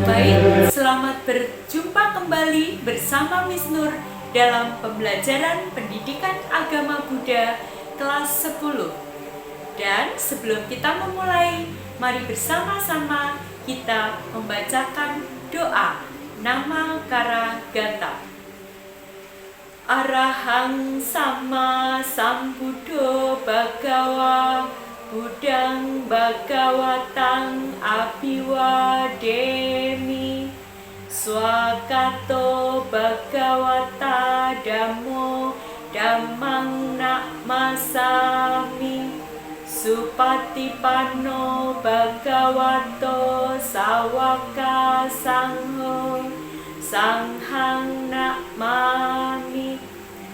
Baik, selamat berjumpa kembali bersama Miss Nur dalam pembelajaran pendidikan agama Buddha kelas 10. Dan sebelum kita memulai, mari bersama-sama kita membacakan doa Nama Kara Gata. Arahang Sama Sambuddho Bhagawa Buddhang Bhagawatang Abhiwademi Swakato Bhagawata Dhammo Dhammang Namasami Supatipanno Bhagavato Sawaka Sangho Sanghang Namami.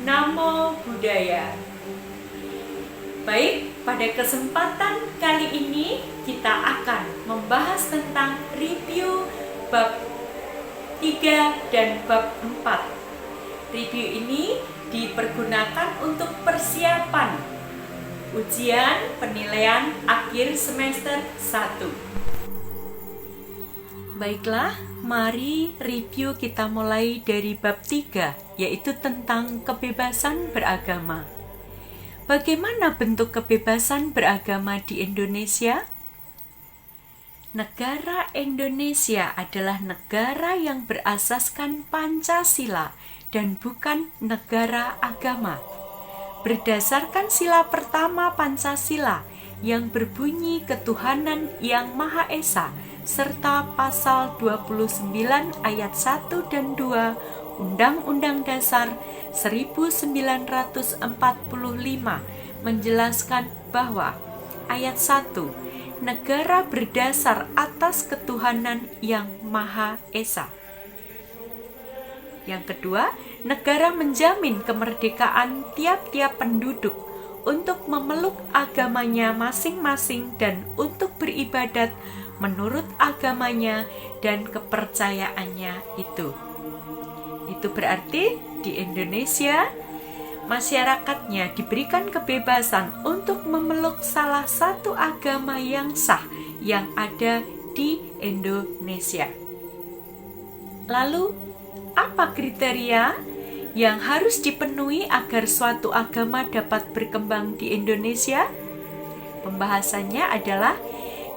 Namo Buddhaya. Baik, pada kesempatan kali ini kita akan membahas tentang review bab 3 dan bab 4. Review ini dipergunakan untuk persiapan ujian penilaian akhir semester 1. Baiklah, mari review kita mulai dari bab 3, yaitu tentang kebebasan beragama. Bagaimana bentuk kebebasan beragama di Indonesia? Negara Indonesia adalah negara yang berasaskan Pancasila dan bukan negara agama. Berdasarkan sila pertama Pancasila yang berbunyi ketuhanan yang Maha Esa serta pasal 29 ayat 1 dan 2 Undang-Undang Dasar 1945 menjelaskan bahwa ayat 1, negara berdasar atas ketuhanan yang Maha Esa. Yang kedua, negara menjamin kemerdekaan tiap-tiap penduduk untuk memeluk agamanya masing-masing dan untuk beribadat menurut agamanya dan kepercayaannya itu. Itu berarti di Indonesia masyarakatnya diberikan kebebasan untuk memeluk salah satu agama yang sah yang ada di Indonesia. Lalu, apa kriteria yang harus dipenuhi agar suatu agama dapat berkembang di Indonesia? Pembahasannya adalah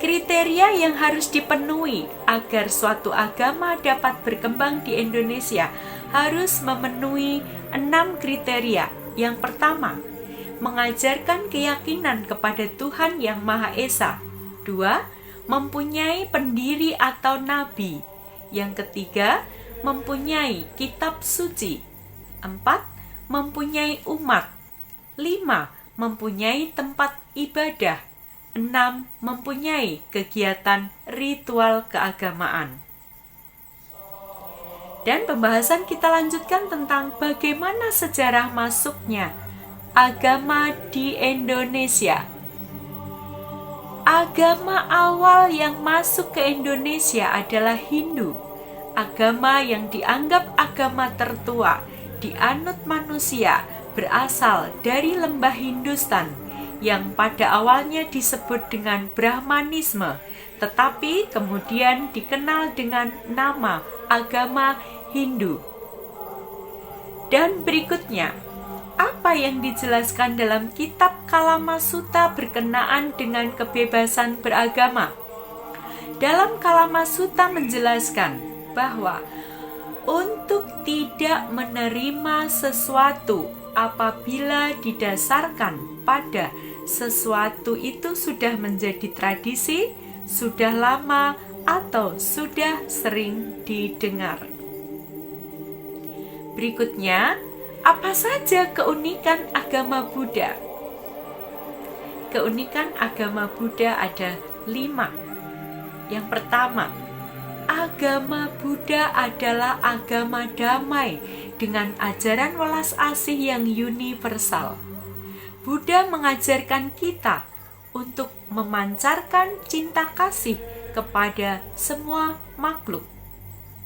kriteria yang harus dipenuhi agar suatu agama dapat berkembang di Indonesia harus memenuhi 6 kriteria. Yang pertama, mengajarkan keyakinan kepada Tuhan yang Maha Esa. 2, mempunyai pendiri atau nabi. Yang ketiga, mempunyai kitab suci. 4, mempunyai umat. 5, mempunyai tempat ibadah. 6, mempunyai kegiatan ritual keagamaan. Dan pembahasan kita lanjutkan tentang bagaimana sejarah masuknya agama di Indonesia. Agama awal yang masuk ke Indonesia adalah Hindu, agama yang dianggap agama tertua, dianut manusia, berasal dari lembah Hindustan, yang pada awalnya disebut dengan Brahmanisme, tetapi kemudian dikenal dengan nama agama Hindu. Dan berikutnya, apa yang dijelaskan dalam kitab Kalamasuta berkenaan dengan kebebasan beragama? Dalam Kalamasuta menjelaskan bahwa untuk tidak menerima sesuatu apabila didasarkan pada sesuatu itu sudah menjadi tradisi, sudah lama, atau sudah sering didengar. Berikutnya, apa saja keunikan agama Buddha? Keunikan agama Buddha ada 5. Yang pertama, agama Buddha adalah agama damai dengan ajaran welas asih yang universal. Buddha mengajarkan kita untuk memancarkan cinta kasih kepada semua makhluk.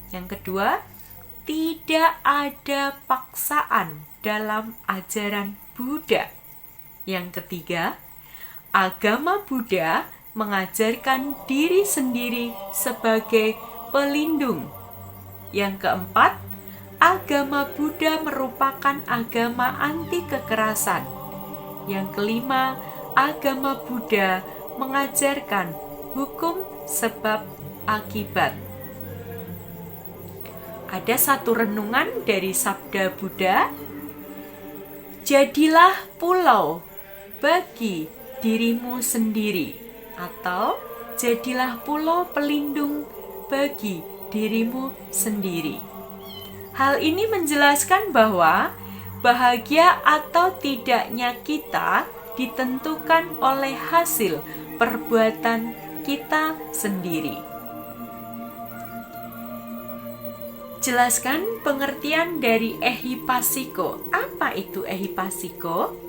Yang kedua, tidak ada paksaan dalam ajaran Buddha. Yang ketiga, Agama Buddha mengajarkan diri sendiri sebagai pelindung. Yang keempat, agama Buddha merupakan agama anti kekerasan. Yang kelima, agama Buddha mengajarkan hukum sebab akibat. Ada satu renungan dari sabda Buddha, jadilah pulau bagi dirimu sendiri, atau jadilah pulau pelindung bagi dirimu sendiri. Hal ini menjelaskan bahwa bahagia atau tidaknya kita ditentukan oleh hasil perbuatan kita sendiri. Jelaskan pengertian dari ehipassiko. Apa itu ehipassiko?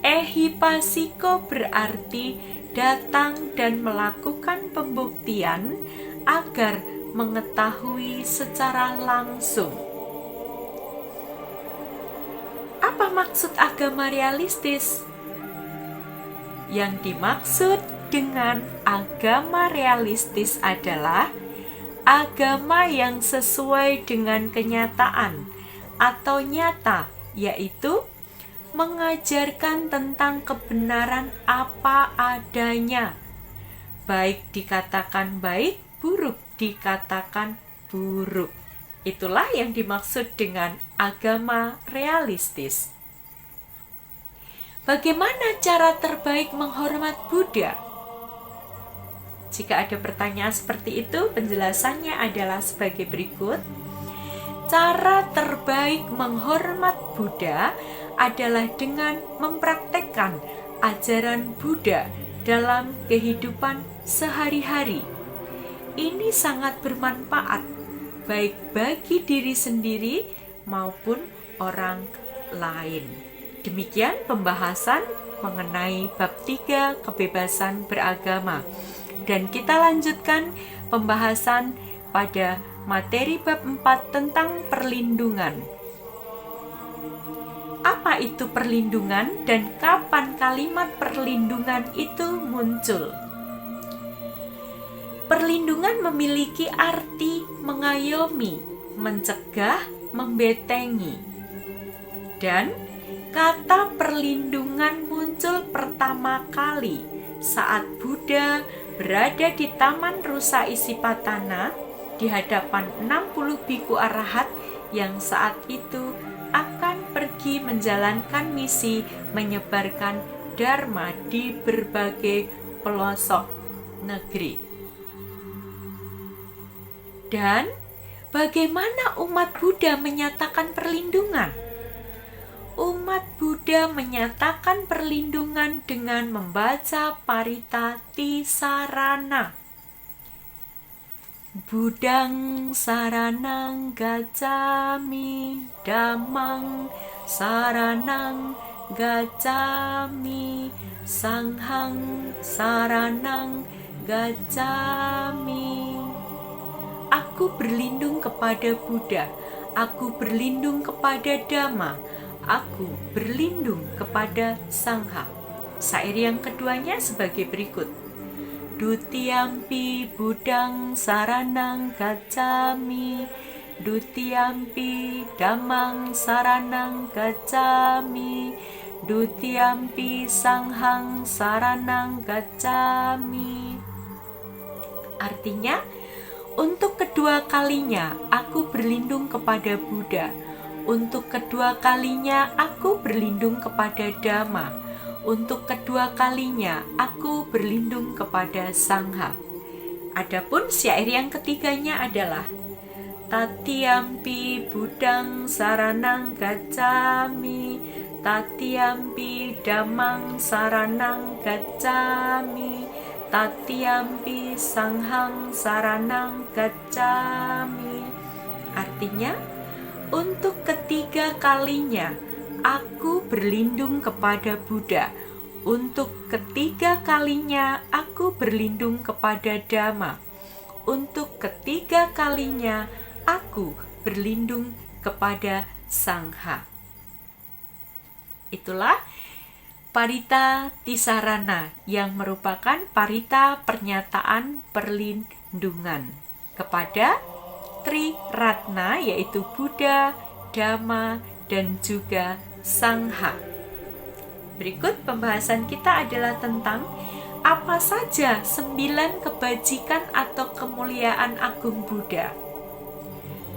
Ehipassiko berarti datang dan melakukan pembuktian agar mengetahui secara langsung. Apa maksud agama realistis? Yang dimaksud dengan agama realistis adalah agama yang sesuai dengan kenyataan atau nyata, yaitu mengajarkan tentang kebenaran apa adanya. Baik dikatakan baik, buruk dikatakan buruk. Itulah yang dimaksud dengan agama realistis. Bagaimana cara terbaik menghormat Buddha? Jika ada pertanyaan seperti itu, penjelasannya adalah sebagai berikut. Cara terbaik menghormat Buddha adalah dengan mempraktekkan ajaran Buddha dalam kehidupan sehari-hari. Ini sangat bermanfaat, baik bagi diri sendiri maupun orang lain. Demikian pembahasan mengenai bab 3 kebebasan beragama. Dan kita lanjutkan pembahasan pada materi bab 4 tentang perlindungan. Apa itu perlindungan dan kapan kalimat perlindungan itu muncul? Perlindungan memiliki arti mengayomi, mencegah, membentengi. Dan kata perlindungan muncul pertama kali saat Buddha berada di Taman Rusa Isipatana di hadapan 60 biku arahat yang saat itu akan pergi menjalankan misi menyebarkan dharma di berbagai pelosok negeri. Dan bagaimana umat Buddha menyatakan perlindungan? Umat Buddha menyatakan perlindungan dengan membaca Parita Tisarana. Budang saranang gacami, damang saranang gacami, sanghang saranang gacami. Aku berlindung kepada Buddha, aku berlindung kepada Dhamma, aku berlindung kepada Sangha. Syair yang keduanya sebagai berikut. Dutiyampi budang saranang gacami, dutiyampi damang saranang gacami, dutiyampi sanghang saranang gacami. Artinya, untuk kedua kalinya aku berlindung kepada Buddha, untuk kedua kalinya aku berlindung kepada Dhamma, untuk kedua kalinya aku berlindung kepada Sangha. Adapun syair yang ketiganya adalah Tatiyampi budang saranang gacami, tatiyampi damang saranang gacami, tatiyampi sanghang saranang gacami. Artinya, untuk ketiga kalinya aku berlindung kepada Buddha. Untuk ketiga kalinya aku berlindung kepada Dhamma. Untuk ketiga kalinya aku berlindung kepada Sangha. Itulah Parita Tisarana yang merupakan parita pernyataan perlindungan kepada Tri Ratna yaitu Buddha, Dhamma, dan juga Sangha. Berikut pembahasan kita adalah tentang apa saja 9 kebajikan atau kemuliaan agung Buddha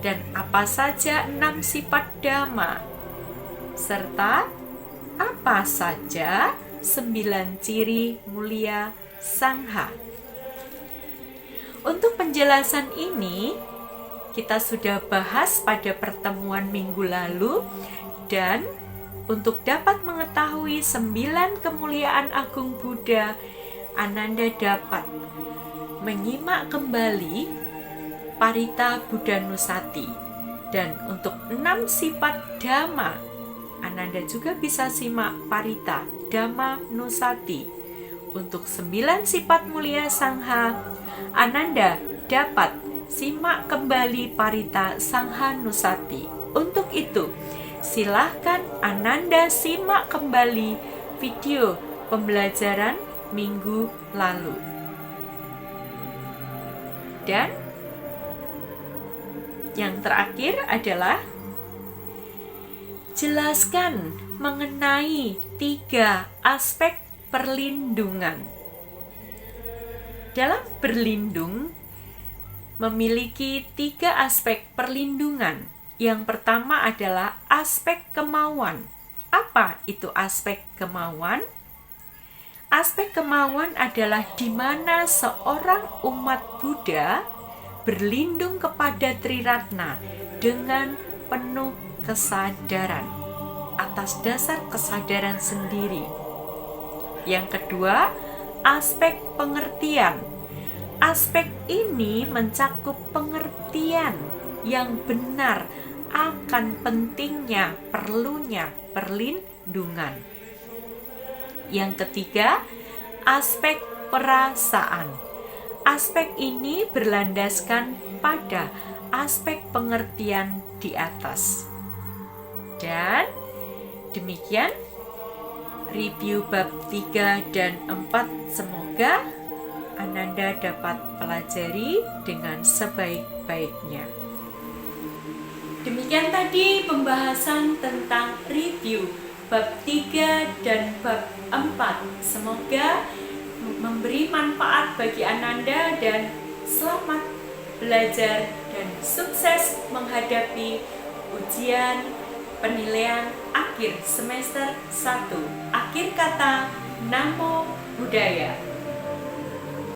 dan apa saja 6 sifat Dhamma serta apa saja 9 ciri mulia Sangha. Untuk penjelasan ini kita sudah bahas pada pertemuan minggu lalu, dan untuk dapat mengetahui 9 kemuliaan agung Buddha, Ananda dapat menyimak kembali Parita Buddhanusati, dan untuk 6 sifat Dhamma Ananda juga bisa simak Parita Dhammanusati. Untuk 9 sifat mulia Sangha, Ananda dapat simak kembali Parita Sanghanusati. Untuk itu, silahkan Ananda simak kembali video pembelajaran minggu lalu. Dan yang terakhir adalah jelaskan mengenai 3 aspek perlindungan. Dalam berlindung memiliki 3 aspek perlindungan. Yang pertama adalah aspek kemauan. Apa itu aspek kemauan? Aspek kemauan adalah di mana seorang umat Buddha berlindung kepada Tri Ratna dengan penuh kesadaran, atas dasar kesadaran sendiri. Yang kedua, aspek pengertian. Aspek ini mencakup pengertian yang benar akan pentingnya, perlunya perlindungan. Yang ketiga, aspek perasaan. Aspek ini berlandaskan pada aspek pengertian di atas. Dan demikian review bab 3 dan 4. Semoga Ananda dapat pelajari dengan sebaik-baiknya. Demikian tadi pembahasan tentang review bab 3 dan bab 4. Semoga memberi manfaat bagi Ananda dan selamat belajar dan sukses menghadapi ujian penilaian akhir semester 1. Akhir kata, Namo Buddhaya.